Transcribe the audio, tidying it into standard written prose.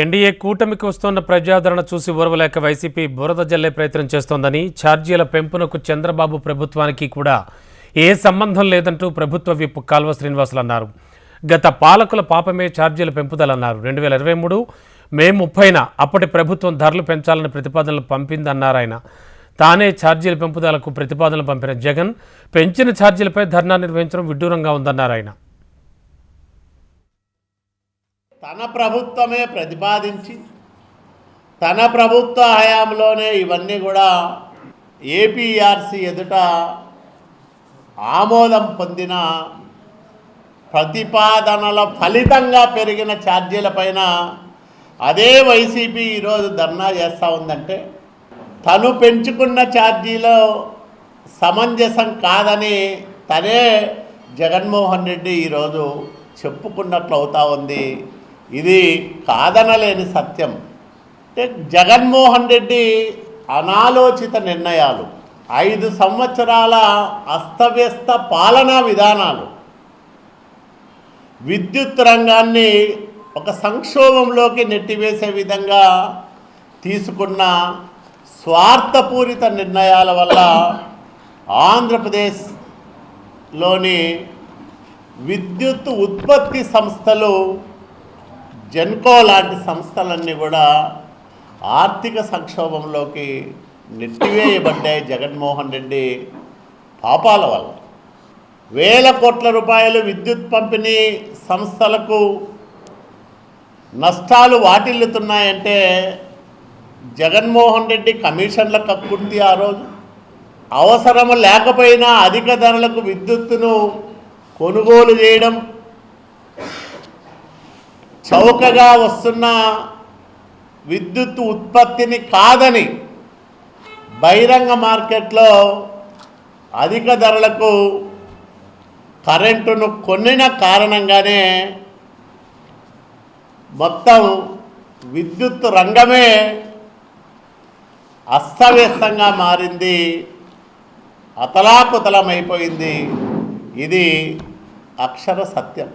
NDA కూటమికి వస్తున్న ప్రజాదరణ చూసి ఓర్వలేక వైసీపీ బురద జల్లే ప్రయత్నం చేస్తోందని, ఛార్జీల పెంపునకు చంద్రబాబు ప్రభుత్వానికి కూడా ఏ సంబంధం లేదంటూ ప్రభుత్వ విప్ కాల్వ శ్రీనివాసులు అన్నారు. గత పాలకుల పాపమే ఛార్జీల పెంపుదలన్నారు. 2023 మే 30న అప్పటి ప్రభుత్వం ధరలు పెంచాలని ప్రతిపాదనలు పంపిందన్నారు ఆయన. తానే ఛార్జీల పెంపుదలకు ప్రతిపాదనలు పంపిన జగన్ పెంచిన ఛార్జీలపై ధర్నా నిర్వహించడం విడ్డూరంగా ఉందన్నారు ఆయన. తన ప్రభుత్వమే ప్రతిపాదించి తన ప్రభుత్వ హయాంలోనే ఇవన్నీ కూడా ఏపీఆర్సీ ఎదుట ఆమోదం పొందిన ప్రతిపాదనల ఫలితంగా పెరిగిన ఛార్జీలపైన అదే వైసీపీ ఈరోజు ధర్నా చేస్తూ ఉందంటే తను పెంచుకున్న ఛార్జీలో సమంజసం కాదని తనే జగన్మోహన్ రెడ్డి ఈరోజు చెప్పుకున్నట్లు అవుతా ఉంది. ఇది కాదనలేని సత్యం. జగన్మోహన్ రెడ్డి అనాలోచిత నిర్ణయాలు, 5 సంవత్సరాల అస్తవ్యస్త పాలనా విధానాలు విద్యుత్ రంగాన్ని ఒక సంక్షోభంలోకి నెట్టివేసే విధంగా తీసుకున్న స్వార్థపూరిత నిర్ణయాల వల్ల ఆంధ్రప్రదేశ్లోని విద్యుత్ ఉత్పత్తి సంస్థలు, జెన్కో లాంటి సంస్థలన్నీ కూడా ఆర్థిక సంక్షోభంలోకి నెట్టివేయబడ్డాయి. జగన్మోహన్ రెడ్డి పాపాల వల్ల వేల కోట్ల రూపాయలు విద్యుత్ పంపిణీ సంస్థలకు నష్టాలు వాటిల్లుతున్నాయంటే జగన్మోహన్ రెడ్డి కమిషన్ల కక్కుర్తి. ఆ రోజు అవసరం లేకపోయినా అధిక ధరలకు విద్యుత్తును కొనుగోలు చేయడం, చౌకగా వస్తున్న విద్యుత్ ఉత్పత్తిని కాదని బహిరంగ మార్కెట్లో అధిక ధరలకు కరెంటును కొనిన కారణంగానే మొత్తం విద్యుత్ రంగమే అస్తవ్యస్తంగా మారింది, అతలాకుతలమైపోయింది. ఇది అక్షర సత్యం.